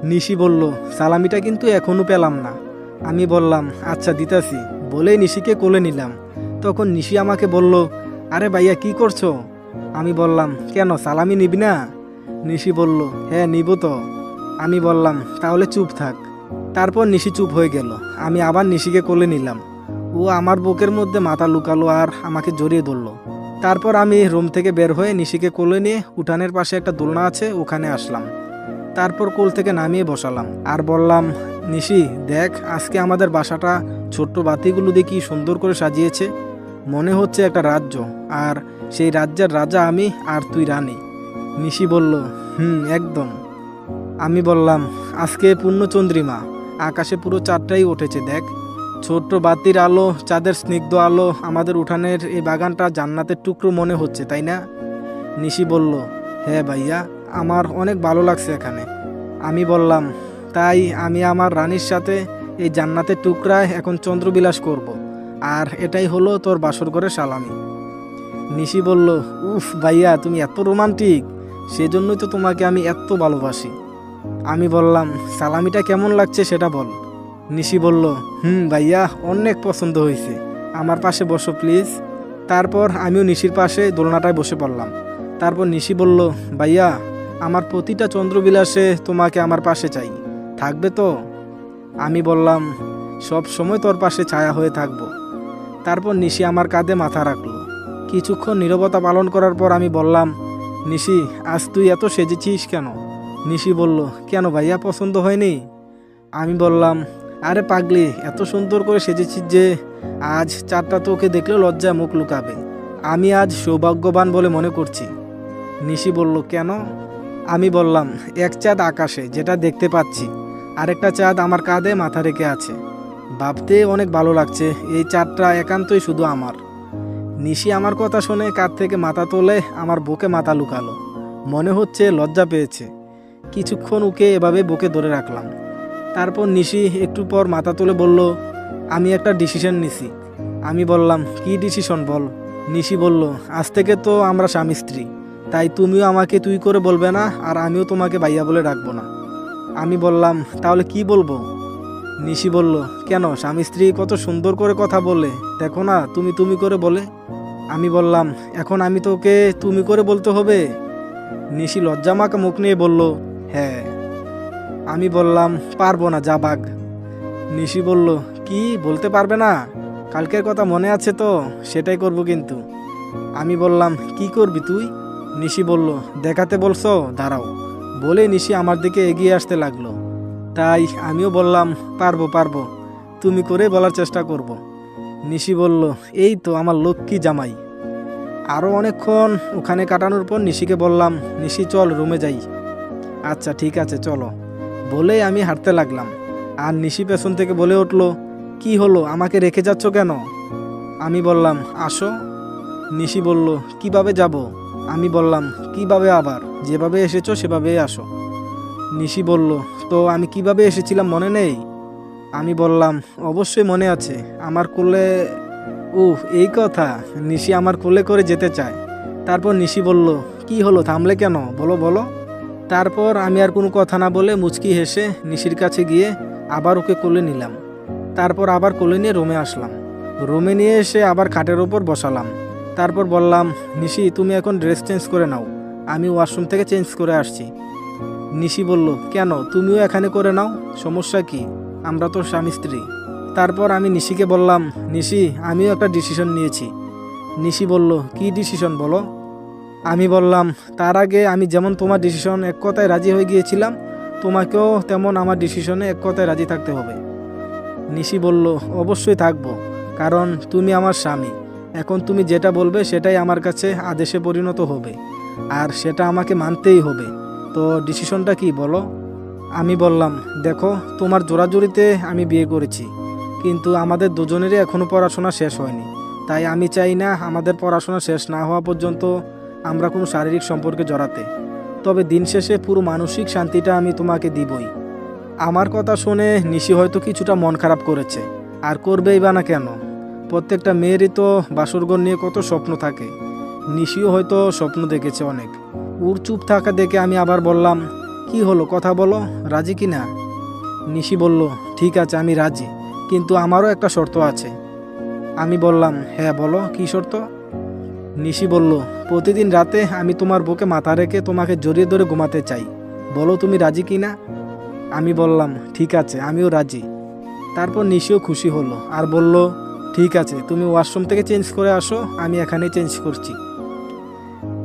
নিশি বলল, সালামিটা কিন্তু এখনো পেলাম না। আমি বললাম, আচ্ছা দিতাছি বলেই নিশিকে কোলে নিলাম। তখন নিশি আমাকে বলল, আরে ভাইয়া কি করছো? আমি বললাম, কেন সালামি নিবি না? নিশি বলল, হ্যাঁ নিব তো। আমি বললাম, তাহলে চুপ থাক। তারপর নিশি চুপ হয়ে গেল। আমি আবার নিশিকে কোলে নিলাম। ও আমার বুকের মধ্যে মাথা লুকালো আর আমাকে জড়িয়ে ধরলো। তারপর আমি রুম থেকে বের হয়ে নিশিকে কোলে নিয়ে উঠানের পাশে একটা দোলনা আছে ওখানে আসলাম। তারপর কোল থেকে নামিয়ে বসালাম আর বললাম, নিশি দেখ, আজকে আমাদের বাসাটা ছোট্ট বাতিগুলো দিয়ে কি সুন্দর করে সাজিয়েছে। মনে হচ্ছে একটা রাজ্য, আর সেই রাজ্যের রাজা আমি আর তুই রানী। নিশি বলল, একদম। আমি বললাম, আজকে পূর্ণচন্দ্রিমা, আকাশে পুরো চাঁদটাই উঠেছে দেখ। ছোট্ট বাতির আলো, চাঁদের স্নিগ্ধ আলো, আমাদের উঠানের এই বাগানটা জান্নাতের টুকরো মনে হচ্ছে, তাই না? নিশি বলল, হ্যাঁ ভাইয়া, আমার অনেক ভালো লাগছে এখানে। আমি বললাম, তাই আমি আমার রানীর সাথে এই জান্নাতের টুকরায় এখন চন্দ্রবিলাস করব। আর এটাই হলো তোর বাসর ঘরের সালামি। নিশি বলল, উফ ভাইয়া, তুমি এত রোমান্টিক, সেজন্যই তো তোমাকে আমি এত ভালোবাসি। আমি বললাম, সালামিটা কেমন লাগছে সেটা বল। নিশি বলল, ভাইয়া অনেক পছন্দ হয়েছে, আমার পাশে বসো প্লিজ। তারপর আমিও নিশির পাশে দোলনাটায় বসে পড়লাম। তারপর নিশি বলল, ভাইয়া আমার প্রতিটা চন্দ্রবিলাসে তোমাকে আমার পাশে চাই, থাকবে তো? আমি বললাম, সব সময় তোর পাশে ছায়া হয়ে থাকবো। তারপর নিশি আমার কাঁধে মাথা রাখলো। কিছুক্ষণ নীরবতা পালন করার পর আমি বললাম, নিশি আজ তুই এত সেজেছিস কেন? নিশি বলল, কেন ভাইয়া, পছন্দ হয়নি? আমি বললাম, আরে পাগলি, এত সুন্দর করে সেজেছিস যে আজ চাঁদটা তোকে দেখলে লজ্জায় মুখ লুকাবে। আমি আজ সৌভাগ্যবান বলে মনে করছি। নিশি বলল, কেন? আমি বললাম, এক চাঁদ আকাশে যেটা দেখতে পাচ্ছি, আরেকটা চাঁদ আমার কাঁধে মাথা রেখে আছে। ভাবতে অনেক ভালো লাগছে, এই চাঁদটা একান্তই শুধু আমার। নিশি আমার কথা শুনে কাঁধ থেকে মাথা তোলে আমার বুকে মাথা লুকালো। মনে হচ্ছে লজ্জা পেয়েছে। কিছুক্ষণ ওকে এভাবে বুকে ধরে রাখলাম। তারপর নিশি একটু পর মাথা তুলে বলল, আমি একটা ডিসিশন নিছি। আমি বললাম, কি ডিসিশন বল? নিশি বলল, আজ থেকে তো আমরা স্বামী স্ত্রী, তাই তুমিও আমাকে তুই করে বলবে না, আর আমিও তোমাকে ভাইয়া বলে ডাকবো না। আমি বললাম, তাহলে কি বলবো? নিশি বলল, কেন, স্বামী স্ত্রী কত সুন্দর করে কথা বলে, দেখো না তুমি তুমি করে বলে। আমি বললাম, এখন আমি তোকে তুমি করে বলতে হবে? নিশি লজ্জামাখা মুখ নিয়ে বলল, হ্যাঁ। আমি বললাম, পারবো না, যা বাগ। নিশি বলল, কি বলতে পারবে না? কালকের কথা মনে আছে তো, সেটাই করব কিন্তু। আমি বললাম, কি করবি তুই? নিশি বলল, দেখাতে বলছো, দাঁড়াও। বলে নিশি আমার দিকে এগিয়ে আসতে লাগলো। তাই আমিও বললাম, পারবো পারবো, তুমি করে বলার চেষ্টা করব। নিশি বলল, এই তো আমার লক্ষ্মী জামাই। আরও অনেকক্ষণ ওখানে কাটানোর পর নিশিকে বললাম, নিশি চল রুমে যাই। আচ্ছা ঠিক আছে চলো, বলেই আমি হাঁটতে লাগলাম। আর নিশি পেছন থেকে বলে উঠল, কি হলো, আমাকে রেখে যাচ্ছ কেন? আমি বললাম, আসো। নিশি বলল, কিভাবে যাব? আমি বললাম, কিভাবে আবার, যেভাবে এসেছো সেভাবেই আসো। নিশি বলল, তো আমি কিভাবে এসেছিলাম মনে নেই? আমি বললাম, অবশ্যই মনে আছে, আমার কোলে। এই কথা। নিশি আমার কোলে করে যেতে চায়। তারপর নিশি বলল, কি হলো, থামলে কেন, বলো বলো। তারপর আমি আর কোনো কথা না বলে মুচকি হেসে নিশির কাছে গিয়ে আবার ওকে কোলে নিলাম। তারপর আবার কোলে নিয়ে রুমে আসলাম। রুমে নিয়ে এসে আবার খাটের ওপর বসালাম। তারপর বললাম, নিশি তুমি এখন ড্রেস চেঞ্জ করে নাও, আমি ওয়াশরুম থেকে চেঞ্জ করে আসছি। নিশি বলল, কেন, তুমিও এখানে করে নাও, সমস্যা কি, আমরা তো স্বামী স্ত্রী। তারপর আমি নিশিকে বললাম, নিশি আমিও একটা ডিসিশন নিয়েছি। নিশি বলল, কি ডিসিশন বলো। আমি বললাম, তার আগে আমি যেমন তোমার ডিসিশন এক কথায় রাজি হয়ে গিয়েছিলাম, তোমাকেও তেমন আমার ডিসিশনে এক কথায় রাজি থাকতে হবে। নিশি বলল, অবশ্যই থাকবো, কারণ তুমি আমার স্বামী। এখন তুমি যেটা বলবে সেটাই আমার কাছে আদেশে পরিণত হবে, আর সেটা আমাকে মানতেই হবে। তো ডিসিশনটা কি বলো। আমি বললাম, দেখো, তোমার জোরাজুরিতে আমি বিয়ে করেছি, কিন্তু আমাদের দুজনেরই এখনও পড়াশোনা শেষ হয়নি। তাই আমি চাই না আমাদের পড়াশোনা শেষ না হওয়া পর্যন্ত আমরা কোনো শারীরিক সম্পর্কে জড়াতে। তবে দিন শেষে পুরো মানসিক শান্তিটা আমি তোমাকে দিবই। আমার কথা শুনে নিশি হয়তো কিছুটা মন খারাপ করেছে, আর করবেই বা না কেন। প্রত্যেকটা মেয়েরই তো বাসরঘর নিয়ে কত স্বপ্ন থাকে। নিশিও হয়তো স্বপ্ন দেখেছে অনেক। ওর চুপ থাকা দেখে আমি আবার বললাম, কি হলো, কথা বলো, রাজি কি না? নিশি বলল, ঠিক আছে আমি রাজি, কিন্তু আমারও একটা শর্ত আছে। আমি বললাম, হ্যাঁ বলো, কি শর্ত? নিশি বলল, প্রতিদিন রাতে আমি তোমার বুকে মাথা রেখে তোমাকে জড়িয়ে ধরে ঘুমাতে চাই, বলো তুমি রাজি কি না? আমি বললাম, ঠিক আছে আমিও রাজি। তারপর নিশিও খুশি হলো আর বলল, ঠিক আছে তুমি ওয়াশরুম থেকে চেঞ্জ করে আসো, আমি এখানে চেঞ্জ করছি।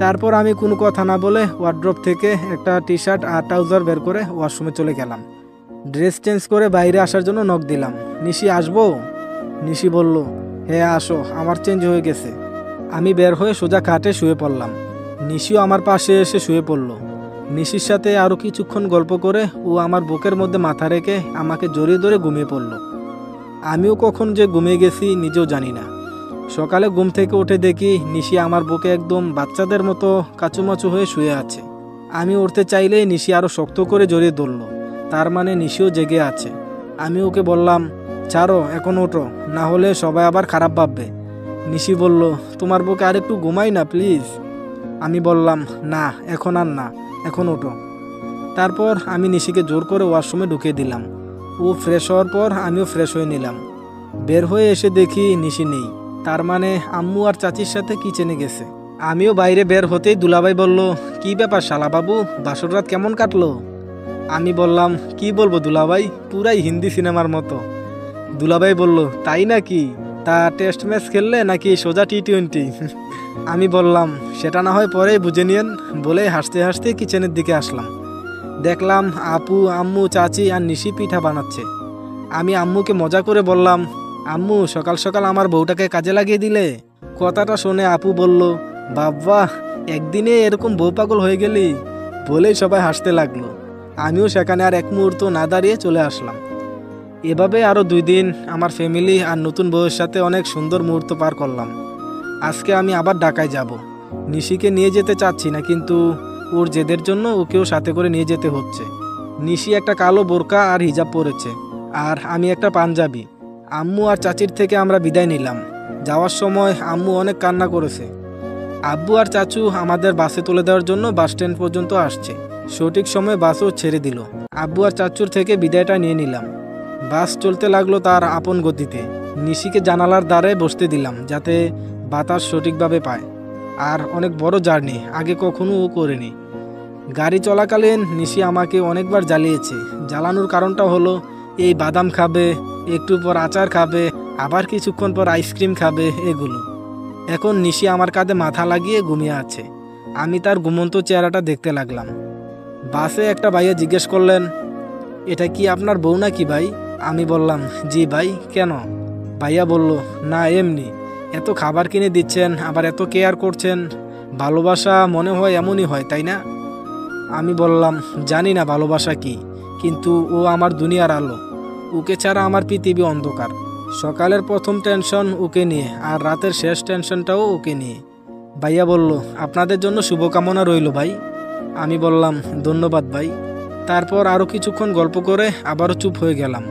তারপর আমি কোনো কথা না বলে ওয়ার্ড্রপ থেকে একটা টি শার্ট আর ট্রাউজার বের করে ওয়াশরুমে চলে গেলাম। ড্রেস চেঞ্জ করে বাইরে আসার জন্য নক দিলাম, নিশি আসবো? নিশি বলল, হ্যাঁ আসো, আমার চেঞ্জ হয়ে গেছে। আমি বের হয়ে সোজা খাটে শুয়ে পড়লাম। নিশিও আমার পাশে এসে শুয়ে পড়ল। নিশির সাথে আরও কিছুক্ষণ গল্প করে ও আমার বুকের মধ্যে মাথা রেখে আমাকে জড়িয়ে ধরে ঘুমিয়ে পড়ল। আমিও কখন যে ঘুমিয়ে গেছি নিজেও জানি না। সকালে ঘুম থেকে উঠে দেখি নিশি আমার বুকে একদম বাচ্চাদের মতো কাচুমাচু হয়ে শুয়ে আছে। আমি উঠতে চাইলেই নিশি আরও শক্ত করে জড়িয়ে ধরল, তার মানে নিশিও জেগে আছে। আমি ওকে বললাম, ছাড়ো এখন ওঠো, না হলে সবাই আবার খারাপ ভাববে। নিশি বলল, তোমার বুকে আর একটু ঘুমাই না প্লিজ। আমি বললাম, না এখন আর না, এখন ওঠো। তারপর আমি নিশিকে জোর করে ওয়াশরুমে ঢুকিয়ে দিলাম। ও ফ্রেশ হওয়ার পর আমিও ফ্রেশ হয়ে নিলাম। বের হয়ে এসে দেখি নিশি নেই, তার মানে আম্মু আর চাচির সাথে কিচেনে গেছে। আমিও বাইরে বের হতেই দুলাভাই বলল, কি ব্যাপার শালাবাবু, বাসর রাত কেমন কাটলো? আমি বললাম, কি বলবো দুলাভাই, পুরাই হিন্দি সিনেমার মতো। দুলাভাই বলল, তাই নাকি? তা টেস্ট ম্যাচ খেললে নাকি সোজা টি-20? আমি বললাম, সেটা না হয় পরেই বুঝে নিয়েন, বলে হাসতে হাসতে কিচেনের দিকে আসলাম। দেখলাম আপু, আম্মু, চাচি আর নিশি পিঠা বানাচ্ছে। আমি আম্মুকে মজা করে বললাম, আম্মু সকাল সকাল আমার বউটাকে কাজে লাগিয়ে দিলে। কথাটা শুনে আপু বলল, বাবা একদিনে এরকম বউ পাগল হয়ে গেলি, বলেই সবাই হাসতে লাগলো। আমিও সেখানে আর এক মুহূর্ত না দাঁড়িয়ে চলে আসলাম। এভাবে আরও 2 দিন আমার ফ্যামিলি আর নতুন বউয়ের সাথে অনেক সুন্দর মুহূর্ত পার করলাম। আজকে আমি আবার ঢাকায় যাব। নিশিকে নিয়ে যেতে চাচ্ছি না, কিন্তু ওর জেদের জন্য ওকেও সাথে করে নিয়ে যেতে হচ্ছে। নিশি একটা কালো বোরকা আর হিজাব পরেছে, আর আমি একটা পাঞ্জাবি। আম্মু আর চাচির থেকে আমরা বিদায় নিলাম। যাওয়ার সময় আম্মু অনেক কান্না করেছে। আব্বু আর চাচু আমাদের বাসে তুলে দেওয়ার জন্য বাস স্ট্যান্ড পর্যন্ত আসছে। সঠিক সময়ে বাসও ছেড়ে দিল। আব্বু আর চাচুর থেকে বিদায়টা নিয়ে নিলাম। বাস চলতে লাগলো তার আপন গতিতে। নিশিকে জানালার দ্বারে বসতে দিলাম, যাতে বাতাস সঠিকভাবে পায়। আর অনেক বড় জার্নি, আগে কখনো ও করেনি। গাড়ি চলাকালীন নিশি আমাকে অনেকবার জ্বালিয়েছে। জ্বালানোর কারণটা হলো, এই বাদাম খাবে, একটু পর আচার খাবে, আবার কিছুক্ষণ পর আইসক্রিম খাবে, এগুলো। এখন নিশি আমার কাঁধে মাথা লাগিয়ে ঘুমিয়ে আছে। আমি তার ঘুমন্ত চেহারাটা দেখতে লাগলাম। বাসে একটা ভাইয়া জিজ্ঞেস করলেন, এটা কি আপনার বউ নাকি ভাই? আমি বললাম, জি ভাই, কেন? ভাইয়া বলল, না এমনি, এত খাবার কিনে দিচ্ছেন, আবার এত কেয়ার করছেন, ভালোবাসা মনে হয় এমনই হয়, তাই না? আমি বললাম, জানি না ভালোবাসা কি, কিন্তু ও আমার দুনিয়ার আলো। ওকে ছাড়া আমার পৃথিবী অন্ধকার। সকালের প্রথম টেনশন ওকে নিয়ে, আর রাতের শেষ টেনশনটাও ওকে নিয়ে। ভাইয়া বলল, আপনাদের জন্য শুভকামনা রইল ভাই। আমি বললাম, ধন্যবাদ ভাই। তারপর আরও কিছুক্ষণ গল্প করে আবারও চুপ হয়ে গেলাম।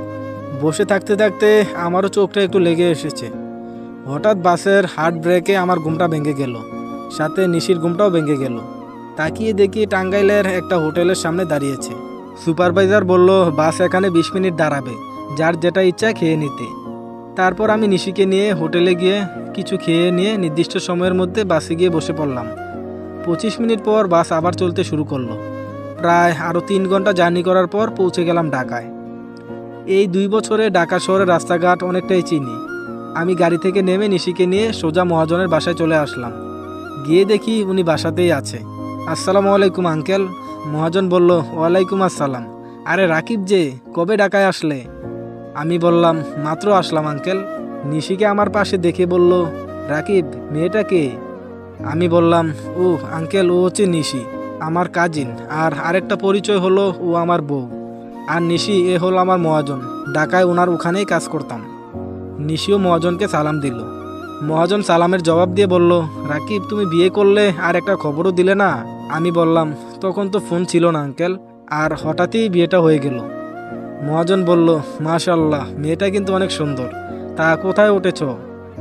বসে থাকতে থাকতে আমারও চোখটা একটু লেগে এসেছে। হঠাৎ বাসের হার্ট ব্রেকে আমার ঘুমটা ভেঙে গেল, সাথে নিশির ঘুমটাও ভেঙে গেল। তাকিয়ে দেখি টাঙ্গাইলের একটা হোটেলের সামনে দাঁড়িয়েছে। সুপারভাইজার বলল, বাস এখানে 20 মিনিট দাঁড়াবে, যার যেটা ইচ্ছা খেয়ে নিতে। তারপর আমি নিশিকে নিয়ে হোটেলে গিয়ে কিছু খেয়ে নিয়ে নির্দিষ্ট সময়ের মধ্যে বাসে গিয়ে বসে পড়লাম। 25 মিনিট পর বাস আবার চলতে শুরু করলো। প্রায় আরও 3 ঘন্টা জার্নি করার পর পৌঁছে গেলাম ঢাকায়। এই 2 বছরে ঢাকা শহরের রাস্তাঘাট অনেকটাই চিনি। আমি গাড়ি থেকে নেমে নিশিকে নিয়ে সোজা মহাজনের বাসায় চলে আসলাম। গিয়ে দেখি উনি বাসাতেই আছে। আসসালামু আলাইকুম আঙ্কেল। মহাজন বলল, ওয়ালাইকুম আসসালাম। আরে রাকিব যে, কবে ঢাকায় আসলে? আমি বললাম, মাত্র আসলাম আঙ্কেল। নিশিকে আমার পাশে দেখে বলল, রাকিব, মেয়েটা কে? আমি বললাম, ও আঙ্কেল, ও হচ্ছে নিশি, আমার কাজিন। আর আরেকটা পরিচয় হলো, ও আমার বউ। আর নিশি, এ হলো আমার মহাজন, ঢাকায় ওনার ওখানেই কাজ করতাম। নিশিও মহাজনকে সালাম দিল। মহাজন সালামের জবাব দিয়ে বলল, রাকিব, তুমি বিয়ে করলে আর একটা খবরও দিলে না? আমি বললাম, তখন তো ফোন ছিল না আঙ্কেল, আর হঠাৎই বিয়েটা হয়ে গেল। মহাজন বলল, মাশাআল্লাহ, মেয়েটা কিন্তু অনেক সুন্দর। তা কোথায় উঠেছ?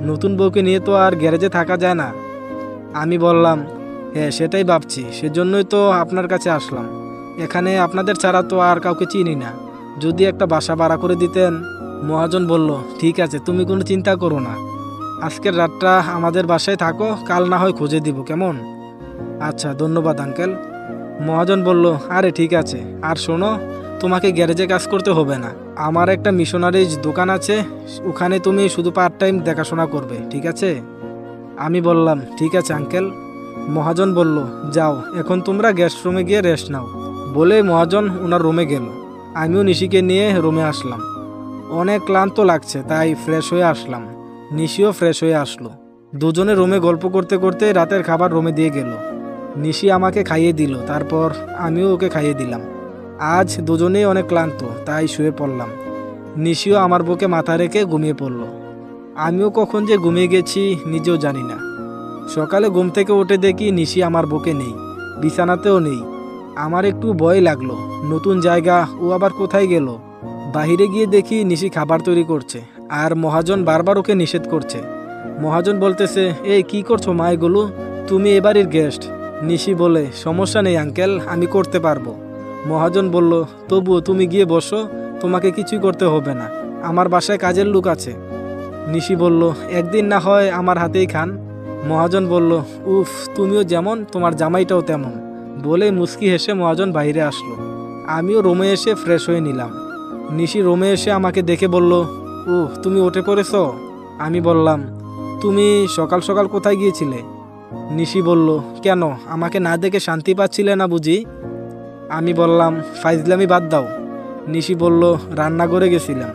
নতুন বউকে নিয়ে তো আর গ্যারেজে থাকা যায় না। আমি বললাম, হ্যাঁ সেটাই ভাবছি, সেজন্যই তো আপনার কাছে আসলাম। এখানে আপনাদের ছাড়া তো আর কাউকে চিনি না, যদি একটা বাসা ভাড়া করে দিতেন। মহাজন বলল, ঠিক আছে, তুমি কোনো চিন্তা করো না, আজকের রাতটা আমাদের বাসায় থাকো, কাল না হয় খুঁজে দিব, কেমন? আচ্ছা, ধন্যবাদ আঙ্কেল। মহাজন বলল, আরে ঠিক আছে, আর শোনো, তোমাকে গ্যারেজে কাজ করতে হবে না, আমার একটা মিশনারিজ দোকান আছে, ওখানে তুমি শুধু পার্ট টাইম দেখাশোনা করবে, ঠিক আছে? আমি বললাম, ঠিক আছে আঙ্কেল। মহাজন বলল, যাও, এখন তোমরা গেস্ট রুমে গিয়ে রেস্ট নাও। বলে মহাজন ওনার রুমে গেল। আমিও নিশিকে নিয়ে রুমে আসলাম। অনেক ক্লান্ত লাগছে, তাই ফ্রেশ হয়ে আসলাম। নিশিও ফ্রেশ হয়ে আসলো। দুজনে রুমে গল্প করতে করতে রাতের খাবার রুমে দিয়ে গেল। নিশি আমাকে খাইয়ে দিল, তারপর আমিও ওকে খাইয়ে দিলাম। আজ দুজনেই অনেক ক্লান্ত, তাই শুয়ে পড়লাম। নিশিও আমার বুকে মাথা রেখে ঘুমিয়ে পড়ল। আমিও কখন যে ঘুমিয়ে গেছি নিজেও জানি না। সকালে ঘুম থেকে উঠে দেখি নিশি আমার বুকে নেই, বিছানাতেও নেই। আমার একটু ভয় লাগলো, নতুন জায়গা, ও আবার কোথায় গেল। বাহিরে গিয়ে দেখি নিশি খাবার তৈরি করছে, আর মহাজন বারবার ওকে নিষেধ করছে। মহাজন বলতেছে, এই কি করছো মা এগুলো, তুমি এবারের গেস্ট। নিশি বলে, সমস্যা নেই আঙ্কেল, আমি করতে পারবো। মহাজন বলল, তবুও তুমি গিয়ে বসো, তোমাকে কিছুই করতে হবে না, আমার বাসায় কাজের লোক আছে। নিশি বলল, একদিন না হয় আমার হাতেই খান। মহাজন বলল, উফ, তুমিও যেমন তোমার জামাইটাও তেমন। বলে মুচকি হেসে মহাজন বাইরে আসলো। আমিও রুমে এসে ফ্রেশ হয়ে নিলাম। নিশি রুমে এসে আমাকে দেখে বলল, ও তুমি উঠে পড়েছ? আমি বললাম, তুমি সকাল সকাল কোথায় গিয়েছিলে? নিশি বলল, কেন, আমাকে না দেখে শান্তি পাচ্ছিলে না বুঝি? আমি বললাম, ফাইজলামি বাদ দাও। নিশি বলল, রান্নাঘরে গেছিলাম।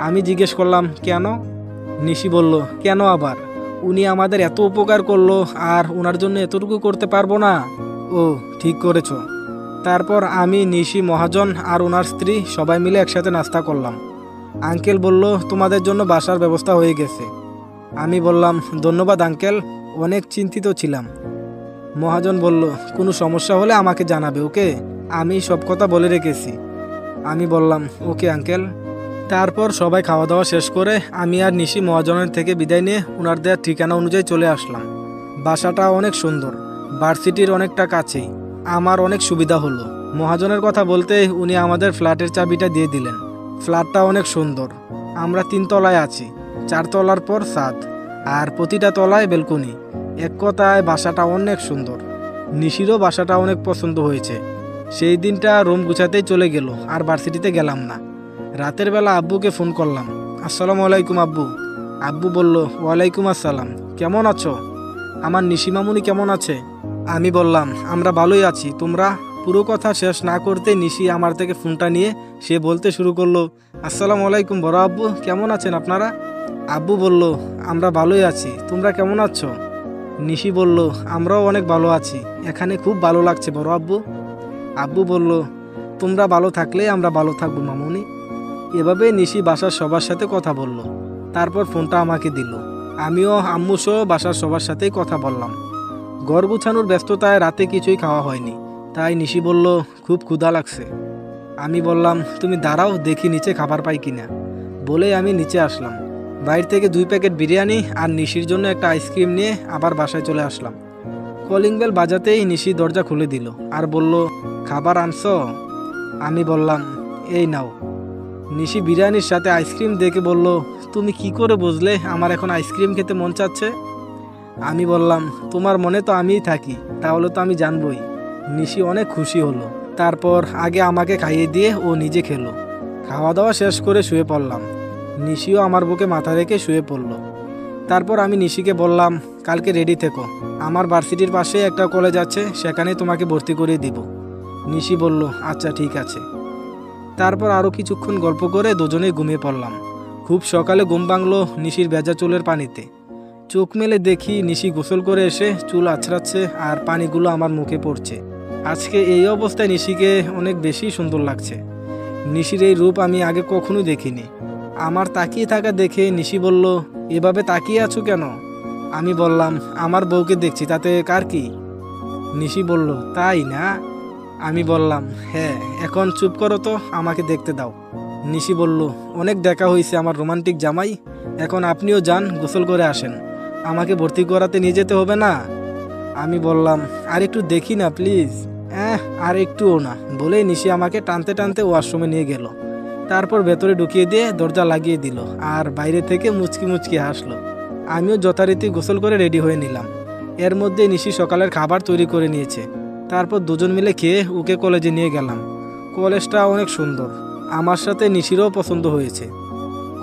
আমি জিজ্ঞেস করলাম, কেন? নিশি বলল, কেন আবার, উনি আমাদের এত উপকার করলো, আর ওনার জন্য এতটুকু করতে পারবো না? ও, ঠিক করেছ। তারপর আমি, নিশি, মহাজন আর ওনার স্ত্রী সবাই মিলে একসাথে নাস্তা করলাম। আঙ্কেল বলল, তোমাদের জন্য বাসার ব্যবস্থা হয়ে গেছে। আমি বললাম, ধন্যবাদ আঙ্কেল, অনেক চিন্তিত ছিলাম। মহাজন বলল, কোনো সমস্যা হলে আমাকে জানাবে, ওকে? আমি সব কথা বলে রেখেছি। আমি বললাম, ওকে আঙ্কেল। তারপর সবাই খাওয়া দাওয়া শেষ করে আমি আর নিশি মহাজনের থেকে বিদায় নিয়ে ওনার দেওয়ার ঠিকানা অনুযায়ী চলে আসলাম। বাসাটা অনেক সুন্দর, ভার্সিটির অনেকটা কাছেই, আমার অনেক সুবিধা হলো। মহাজনের কথা বলতে উনি আমাদের ফ্ল্যাটের চাবিটা দিয়ে দিলেন। ফ্ল্যাটটা অনেক সুন্দর, আমরা 3 তলায় আছি, 4 তলার পর ছাদ, আর প্রতিটা তলায় বেলকনি। এক কথায় বাসাটা অনেক সুন্দর। নিশিরও বাসাটা অনেক পছন্দ হয়েছে। সেই দিনটা রুম গুছাতেই চলে গেল, আর ভার্সিটিতে গেলাম না। রাতের বেলা আব্বুকে ফোন করলাম, আসসালামু আলাইকুম আব্বু। আব্বু বলল, ওয়ালাইকুম আসসালাম, কেমন আছো? আমার নিশি মামুনি কেমন আছে? আমি বললাম, আমরা ভালোই আছি, তোমরা? পুরো কথা শেষ না করতে নিশি আমার থেকে ফোনটা নিয়ে সে বলতে শুরু করলো, আসসালামু আলাইকুম বড় আব্বু, কেমন আছেন আপনারা? আব্বু বলল, আমরা ভালোই আছি, তোমরা কেমন আছো? নিশি বলল, আমরাও অনেক ভালো আছি, এখানে খুব ভালো লাগছে বড় আব্বু। আব্বু বলল, তোমরা ভালো থাকলে আমরা ভালো থাকবো মামুনি। এভাবে নিশি বাসার সবার সাথে কথা বলল। তারপর ফোনটা আমাকে দিল। আমিও আম্মু সহ বাসার সবার সাথেই কথা বললাম। ঘর গুছানোর ব্যস্ততায় রাতে কিছুই খাওয়া হয়নি, তাই নিশি বলল, খুব ক্ষুধা লাগছে। আমি বললাম, তুমি দাঁড়াও, দেখি নিচে খাবার পাই কিনা। বলে আমি নিচে আসলাম। বাইরে থেকে 2 প্যাকেট বিরিয়ানি আর নিশির জন্য একটা আইসক্রিম নিয়ে আবার বাসায় চলে আসলাম। কলিং বেল বাজাতেই নিশি দরজা খুলে দিল আর বলল, খাবার আনছো? আমি বললাম, এই নাও। নিশি বিরিয়ানির সাথে আইসক্রিম দেখে বলল, তুমি কি করে বুঝলে আমার এখন আইসক্রিম খেতে মন চাচ্ছে? আমি বললাম, তোমার মনে তো আমিই থাকি, তাহলে তো আমি জানবই। নিশি অনেক খুশি হলো। তারপর আগে আমাকে খাইয়ে দিয়ে ও নিজে খেলো। খাওয়া দাওয়া শেষ করে শুয়ে পড়লাম। নিশিও আমার বুকে মাথা রেখে শুয়ে পড়ল। তারপর আমি নিশিকে বললাম, কালকে রেডি থেকো, আমার ভার্সিটির পাশে একটা কলেজ আছে, সেখানে তোমাকে ভর্তি করিয়ে দিব। নিশি বলল, আচ্ছা ঠিক আছে। তারপর আরও কিছুক্ষণ গল্প করে দুজনেই ঘুমিয়ে পড়লাম। খুব সকালে ঘুম ভাঙলো নিশির ভেজা চুলের পানিতে। চোখ মেলে দেখি নিশি গোসল করে এসে চুল আছড়াচ্ছে আর পানিগুলো আমার মুখে পড়ছে। আজকে এই অবস্থায় নিশিকে অনেক বেশি সুন্দর লাগছে। নিশির এই রূপ আমি আগে কখনো দেখিনি। আমার তাকিয়ে থাকা দেখে নিশি বলল, এভাবে তাকিয়ে আছো কেন? আমি বললাম, আমার বউকে দেখছি, তাতে কার কি? নিশি বলল, তাই না? আমি বললাম, হ্যাঁ, এখন চুপ করো তো, আমাকে দেখতে দাও। নিশি বলল, অনেক দেখা হয়েছে আমার রোমান্টিক জামাই, এখন আপনিও যান, গোসল করে আসেন, আমাকে ভর্তি করাতে নিয়ে যেতে হবে না। আমি বললাম, আর একটু দেখি না প্লিজ। আর একটুও না বলেই নিশি আমাকে টানতে টানতে ওয়াশরুমে নিয়ে গেল। তারপর ভেতরে ঢুকিয়ে দিয়ে দরজা লাগিয়ে দিল আর বাইরে থেকে মুচকি মুচকি হাসলো। আমিও যথারীতি গোসল করে রেডি হয়ে নিলাম। এর মধ্যে নিশি সকালের খাবার তৈরি করে নিয়েছে। তারপর দুজন মিলে খেয়ে ওকে কলেজে নিয়ে গেলাম। কলেজটা অনেক সুন্দর, আমার সাথে নিশিরও পছন্দ হয়েছে।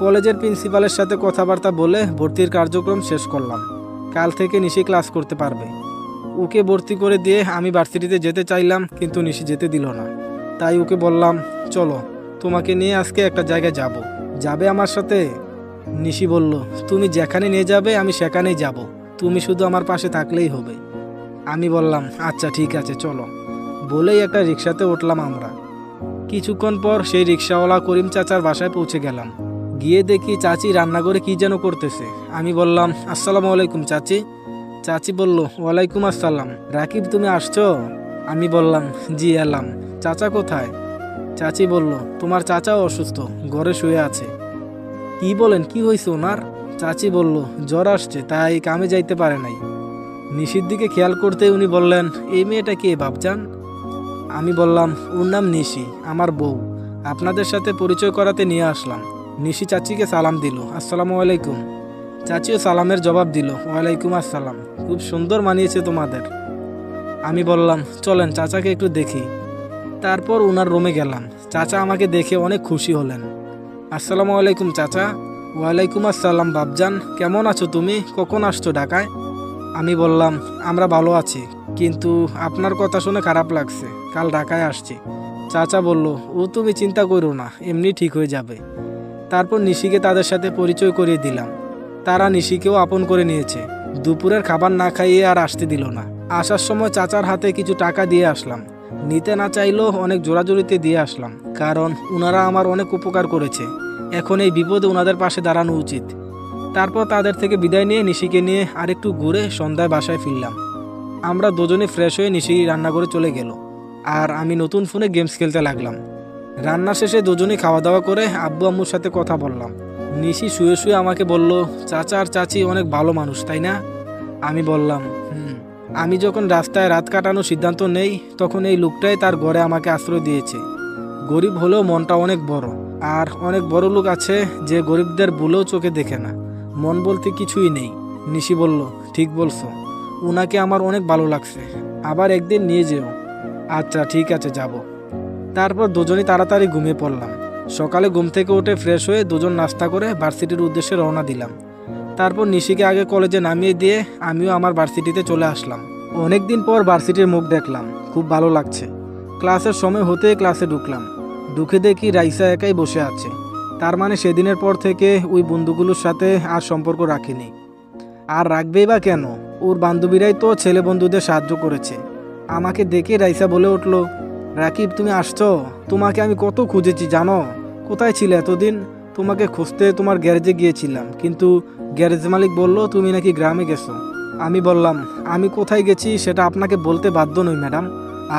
কলেজের প্রিন্সিপালের সাথে কথাবার্তা বলে ভর্তির কার্যক্রম শেষ করলাম। কাল থেকে নিশি ক্লাস করতে পারবে। ওকে ভর্তি করে দিয়ে আমি ভার্সিটিতে যেতে চাইলাম, কিন্তু নিশি যেতে দিল না। তাই ওকে বললাম, চলো তোমাকে নিয়ে আজকে একটা জায়গায় যাব, যাবে আমার সাথে? নিশি বলল, তুমি যেখানে নিয়ে যাবে আমি সেখানেই যাব, তুমি শুধু আমার পাশে থাকলেই হবে। আমি বললাম, আচ্ছা ঠিক আছে চলো। বলেই একটা রিক্সাতে উঠলাম আমরা। কিছুক্ষণ পর সেই রিক্সাওয়ালা করিম চাচার বাসায় পৌঁছে গেলাম। গিয়ে দেখি চাচি রান্নাঘরে কি যেন করতেছে। আমি বললাম, আসসালামু আলাইকুম চাচি। চাচি বলল, ওয়ালাইকুম আসসালাম। রাকিব তুমি আসছো? আমি বললাম, জি এলাম। চাচা কোথায়? চাচি বলল, তোমার চাচাও অসুস্থ, ঘরে শুয়ে আছে। কি বলেন, কি হয়েছে ওনার? চাচি বলল, জ্বর আসছে, তাই কামে যাইতে পারে নাই। নিশির দিকে খেয়াল করতে উনি বললেন, এই মেয়েটা কে বাপজান? আমি বললাম, ওর নাম নিশি, আমার বউ, আপনাদের সাথে পরিচয় করাতে নিয়ে আসলাম। নিশি চাচিকে সালাম দিল, আসসালামু আলাইকুম। চাচিও সালামের জবাব দিল, ওয়ালাইকুম আসসালাম। খুব সুন্দর মানিয়েছে তোমাদের। আমি বললাম, চলেন চাচাকে একটু দেখি। তারপর ওনার রুমে গেলাম। চাচা আমাকে দেখে অনেক খুশি হলেন। আসসালামু আলাইকুম চাচা। ওয়ালাইকুম আসসালাম বাপজান, কেমন আছো তুমি? কখন আসছো ঢাকায়? আমি বললাম, আমরা ভালো আছি, কিন্তু আপনার কথা শুনে খারাপ লাগছে, কাল ঢাকায় আসছি। চাচা বলল, ও তুমি চিন্তা করো না, এমনি ঠিক হয়ে যাবে। তারপর নিশিকে তাদের সাথে পরিচয় করিয়ে দিলাম। তারা নিশিকেও আপন করে নিয়েছে। দুপুরের খাবার না খাইয়ে আর আসতে দিল না। আসার সময় চাচার হাতে কিছু টাকা দিয়ে আসলাম। নিতে না চাইলেও অনেক জোরাজোরিতে দিয়ে আসলাম, কারণ ওনারা আমার অনেক উপকার করেছে। এখন এই বিপদে ওনাদের পাশে দাঁড়ানো উচিত। তারপর তাদের থেকে বিদায় নিয়ে নিশিকে নিয়ে আরেকটু ঘুরে সন্ধ্যায় বাসায় ফিরলাম। আমরা দুজনে ফ্রেশ হয়ে নিশি রান্নাঘরে চলে গেল, আর আমি নতুন ফোনে গেমস খেলতে লাগলাম। রান্না শেষে দুজনেই খাওয়া দাওয়া করে আব্বু আম্মুর সাথে কথা বললাম। নিশি শুয়ে শুয়ে আমাকে বলল, চাচা আর চাচি অনেক ভালো মানুষ, তাই না? আমি বললাম, আমি যখন রাস্তায় রাত কাটানোর সিদ্ধান্ত নেই, তখন এই লোকটাই তার ঘরে আমাকে আশ্রয় দিয়েছে। গরিব হলেও মনটা অনেক বড়, আর অনেক বড় লোক আছে যে গরিবদের ভুলেও চোখে দেখে না, মন বলতে কিছুই নেই। নিশি বলল, ঠিক বলছো, ওনাকে আমার অনেক ভালো লাগছে, আবার একদিন নিয়ে যেও। আচ্ছা ঠিক আছে, যাব। তারপর দুজনই তাড়াতাড়ি ঘুমিয়ে পড়লাম। সকালে ঘুম থেকে উঠে ফ্রেশ হয়ে দুজন নাস্তা করে ভার্সিটির উদ্দেশ্যে রওনা দিলাম। তারপর নিশিকে আগে কলেজে নামিয়ে দিয়ে আমিও আমার ভার্সিটিতে চলে আসলাম। অনেকদিন পর ভার্সিটির মুখ দেখলাম, খুব ভালো লাগছে। ক্লাসের সময় হতে ক্লাসে ঢুকলাম। ঢুকে দেখি রাইসা একাই বসে আছে। তার মানে সেদিনের পর থেকে ওই বন্ধুগুলোর সাথে আর সম্পর্ক রাখিনি। আর রাখবেই বা কেন, ওর বান্ধবীরাই তো ছেলে বন্ধুদের সাহায্য করেছে। আমাকে দেখে রাইসা বলে উঠল, রাকিব তুমি আসছো? তোমাকে আমি কত খুঁজেছি জানো? কোথায় ছিলে এতদিন? তোমাকে খুঁজতে তোমার গ্যারেজে গিয়েছিলাম, কিন্তু গ্যারেজ মালিক বলল তুমি নাকি গ্রামে গেছো। আমি বললাম, আমি কোথায় গেছি সেটা আপনাকে বলতে বাধ্য নই ম্যাডাম,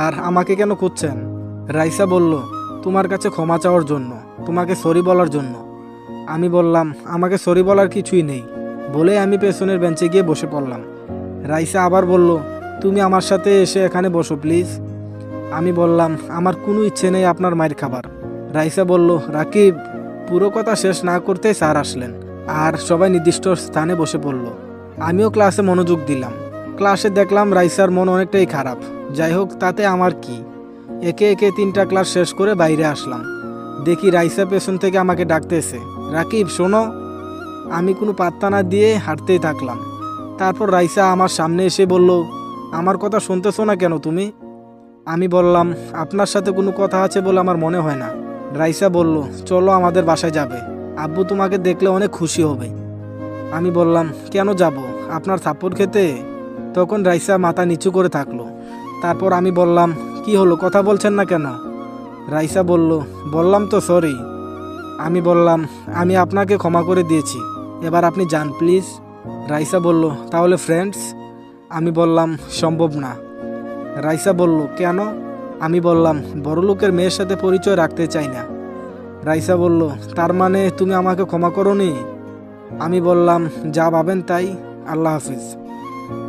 আর আমাকে কেন খুঁজছেন? রাইসা বলল, তোমার কাছে ক্ষমা চাওয়ার জন্য, তোমাকে সরি বলার জন্য। আমি বললাম, আমাকে সরি বলার কিছুই নেই। বলে আমি পেছনের বেঞ্চে গিয়ে বসে পড়লাম। রাইসা আবার বলল, তুমি আমার সাথে এসে এখানে বসো প্লিজ। আমি বললাম, আমার কোনো ইচ্ছে নেই আপনার মায়ের খাবার। রাইসা বলল, রাকিব। পুরো কথা শেষ না করতেই স্যার আসলেন, আর সবাই নির্দিষ্ট স্থানে বসে পড়ল। আমিও ক্লাসে মনোযোগ দিলাম। ক্লাসে দেখলাম রাইসার মন অনেকটাই খারাপ। যাই হোক, তাতে আমার কি। একে একে 3টা ক্লাস শেষ করে বাইরে আসলাম। দেখি রাইসা পেছন থেকে আমাকে ডাকতেছে, রাকিব শোনো। আমি কোনো পাত্তা না দিয়ে হাঁটতেই থাকলাম। তারপর রাইসা আমার সামনে এসে বলল, আমার কথা শুনতেছো না কেন তুমি? আমি বললাম, আপনার সাথে কোনো কথা আছে বলে আমার মনে হয় না। রাইসা বলল, চলো আমাদের বাসায় যাবে, আব্বু তোমাকে দেখলে অনেক খুশি হবে। আমি বললাম, কেন যাব? আপনার থাপ্পড় খেতে? তখন রাইসা মাথা নিচু করে থাকলো। তারপর আমি বললাম, কি হলো, কথা বলছেন না কেন? রাইসা বলল, বললাম তো সরি। আমি বললাম, আমি আপনাকে ক্ষমা করে দিয়েছি, এবার আপনি যান প্লিজ। রাইসা বলল, তাহলে ফ্রেন্ডস? আমি বললাম, সম্ভব না। রাইসা বলল, কেন? আমি বললাম, বড়লোকের মেয়ের সাথে পরিচয় রাখতে চাই না। রাইসা বলল, তার মানে তুমি আমাকে ক্ষমা করোনি? আমি বললাম, যা ভাবেন তাই, আল্লাহ হাফিজ।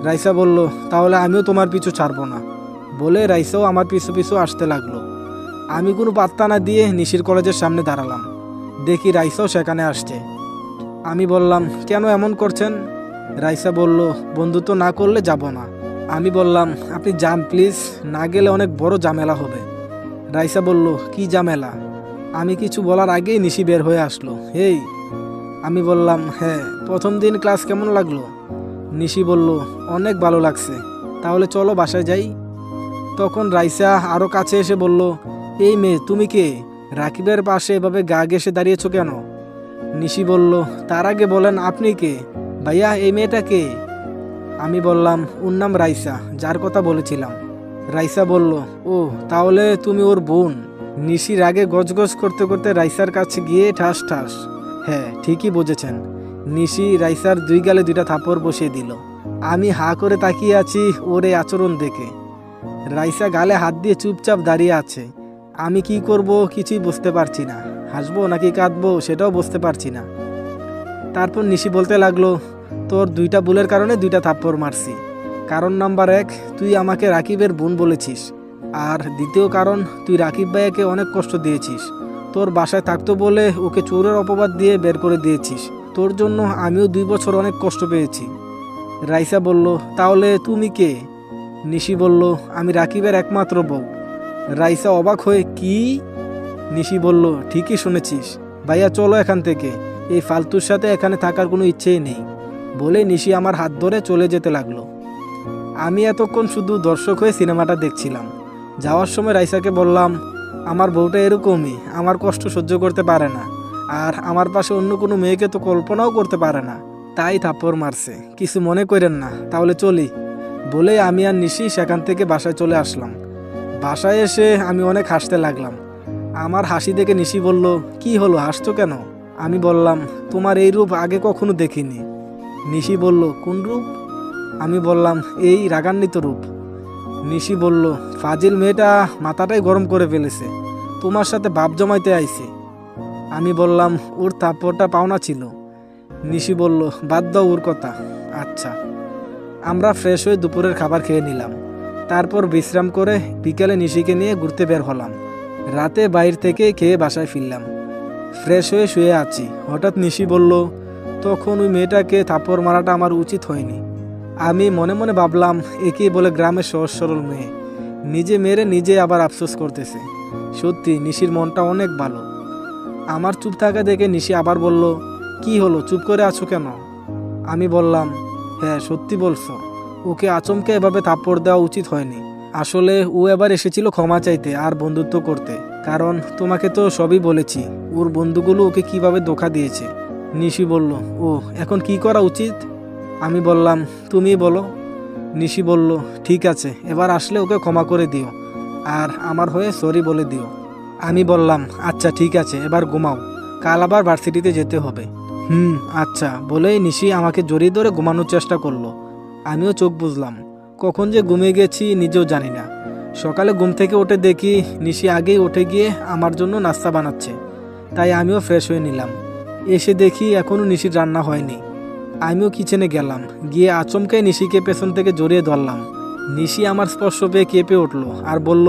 রাইসা বলল, তাহলে আমিও তোমার পিছু ছাড়বো না। বলে রাইসাও আমার পিছু পিছু আসতে লাগলো। আমি কোনো পাত্তা না দিয়ে নিশির কলেজের সামনে দাঁড়ালাম। দেখি রাইসাও সেখানে আসছে। আমি বললাম, কেন এমন করছেন? রাইসা বলল, বন্ধুত্ব না করলে যাব না। আমি বললাম, আপনি যান প্লিজ, না গেলে অনেক বড় ঝামেলা হবে। রাইসা বলল, কি ঝামেলা? আমি কিছু বলার আগেই নিশি বের হয়ে আসলো। হেই। আমি বললাম, হ্যাঁ, প্রথম দিন ক্লাস কেমন লাগলো? নিশি বলল, অনেক ভালো লাগছে, তাহলে চলো বাসায় যাই। তখন রাইসা আরও কাছে এসে বলল, এই মেয়ে তুমি কে? রাকিবের পাশে এভাবে গা ঘেঁষে দাঁড়িয়েছো কেন? নিশি বলল, তার আগে বলেন আপনি কে? ভাইয়া, এই মেয়েটা কে? আমি বললাম, ওর নাম রাইসা, যার কথা বলেছিলাম। রাইসা বলল, ও তাহলে তুমি ওর বোন। নিশির আগে গজগজ করতে করতে রাইসার কাছে গিয়ে ঠাস ঠাস। হ্যাঁ, ঠিকই বুঝেছেন। নিশি রাইসার দুই গালে দুইটা থাপড় বসিয়ে দিল। আমি হা করে তাকিয়ে আছি ওর এই আচরণ দেখে। রাইসা গালে হাত দিয়ে চুপচাপ দাঁড়িয়ে আছে। আমি কি করব কিছুই বুঝতে পারছি না। হাসবো নাকি কাঁদবো সেটাও বুঝতে পারছি না। তারপর নিশি বলতে লাগলো, তোর দুইটা ভুলের কারণে দুইটা থাপ্পড় মারছি। কারণ নাম্বার 1, তুই আমাকে রাকিবের বোন বলেছিস। আর দ্বিতীয় কারণ, তুই রাকিব ভাইয়াকে অনেক কষ্ট দিয়েছিস। তোর বাসায় থাকতো বলে ওকে চোরের অপবাদ দিয়ে বের করে দিয়েছিস। তোর জন্য আমিও 2 বছর অনেক কষ্ট পেয়েছি। রাইসা বলল, তাহলে তুমি কে? নিশি বলল, আমি রাকিবের একমাত্র বউ। রাইসা অবাক হয়ে, কি? নিশি বলল, ঠিকই শুনেছিস। ভাইয়া চলো এখান থেকে, এই ফালতুর সাথে এখানে থাকার কোনো ইচ্ছেই নেই। বলে নিশি আমার হাত ধরে চলে যেতে লাগলো। আমি এতক্ষণ শুধু দর্শক হয়ে সিনেমাটা দেখছিলাম। যাওয়ার সময় রাইসাকে বললাম, আমার বউটা এরকমই, আমার কষ্ট সহ্য করতে পারে না। আর আমার পাশে অন্য কোনো মেয়েকে তো কল্পনাও করতে পারে না, তাই থাপ্পড় মারছে। কিছু মনে করেন না, তাহলে চলি। বলে আমি আর নিশি সেখান থেকে বাসায় চলে আসলাম। বাসায় এসে আমি অনেক হাসতে লাগলাম। আমার হাসি দেখে নিশি বলল, কি হলো, হাসছো কেন? আমি বললাম, তোমার এই রূপ আগে কখনো দেখিনি। নিশি বলল, কোন রূপ? আমি বললাম, এই রাগান্বিত রূপ। নিশি বলল, ফাজিল মেয়েটা মাথাটাই গরম করে ফেলেছে, তোমার সাথে ভাব জমাইতে আইছে। আমি বললাম, ওর থাপ্পড়টা পাওনা ছিল। নিশি বলল, বাদ দাও ওর কথা। আচ্ছা। আমরা ফ্রেশ হয়ে দুপুরের খাবার খেয়ে নিলাম। তারপর বিশ্রাম করে বিকেলে নিশিকে নিয়ে ঘুরতে বের হলাম। রাতে বাইরে থেকে খেয়ে বাসায় ফিরলাম। ফ্রেশ হয়ে শুয়ে আছি, হঠাৎ নিশি বলল, তখন ওই মেয়েটাকে থাপ্পড় মারাটা আমার উচিত হয়নি। আমি মনে মনে ভাবলাম, একেই বলে গ্রামের সহজ সরল মেয়ে, নিজে মেরে নিজে আবার আফসোস করতেছে। সত্যি নিশির মনটা অনেক ভালো। আমার চুপ থাকা দেখে নিশি আবার বলল, কি হলো, চুপ করে আছো কেন? আমি বললাম, হ্যাঁ সত্যি বলছো, ওকে আচমকে এভাবে থাপ্পড় দেওয়া উচিত হয়নি। আসলে ও এবার এসেছিল ক্ষমা চাইতে আর বন্ধুত্ব করতে, কারণ তোমাকে তো সবই বলেছি ওর বন্ধুগুলো ওকে কিভাবে ধোঁকা দিয়েছে। নিশি বলল, ও এখন কি করা উচিত? আমি বললাম, তুমিই বলো। নিশি বলল, ঠিক আছে, এবার আসলে ওকে ক্ষমা করে দিও আর আমার হয়ে সরি বলে দিও। আমি বললাম, আচ্ছা ঠিক আছে, এবার ঘুমাও, কাল আবার ভার্সিটিতে যেতে হবে। আচ্ছা বলেই নিশি আমাকে জড়িয়ে ধরে ঘুমানোর চেষ্টা করলো। আমিও চোখ বুঝলাম। কখন যে ঘুমিয়ে গেছি নিজেও জানি না। সকালে ঘুম থেকে উঠে দেখি নিশি আগেই উঠে গিয়ে আমার জন্য নাস্তা বানাচ্ছে, তাই আমিও ফ্রেশ হয়ে নিলাম। এসে দেখি এখনও নিশির রান্না হয়নি। আমিও কিচেনে গেলাম, গিয়ে আচমকাই নিশিকে পেছন থেকে জড়িয়ে ধরলাম। নিশি আমার স্পর্শ পেয়ে কেঁপে উঠলো আর বলল,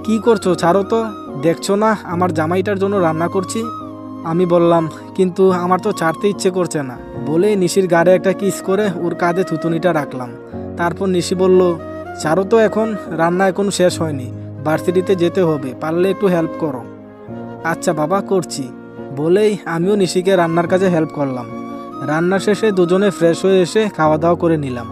কি করছো, ছাড়ো তো, দেখছো না আমার জামাইটার জন্য রান্না করছি? আমি বললাম, কিন্তু আমার তো ছাড়তে ইচ্ছে করছে না। বলে নিশির গাড়ে একটা কিস করে ওর কাঁধে থুতুনিটা রাখলাম। তারপর নিশি বলল, ছাড়ো তো, এখন রান্না এখন শেষ হয়নি, ভার্সিটিতে যেতে হবে, পারলে একটু হেল্প করো। আচ্ছা বাবা, করছি। বলেই আমিও নিশিকে রান্নার কাজে হেল্প করলাম। রান্না শেষে দুজনে ফ্রেশ হয়ে এসে খাওয়া দাওয়া করে নিলাম।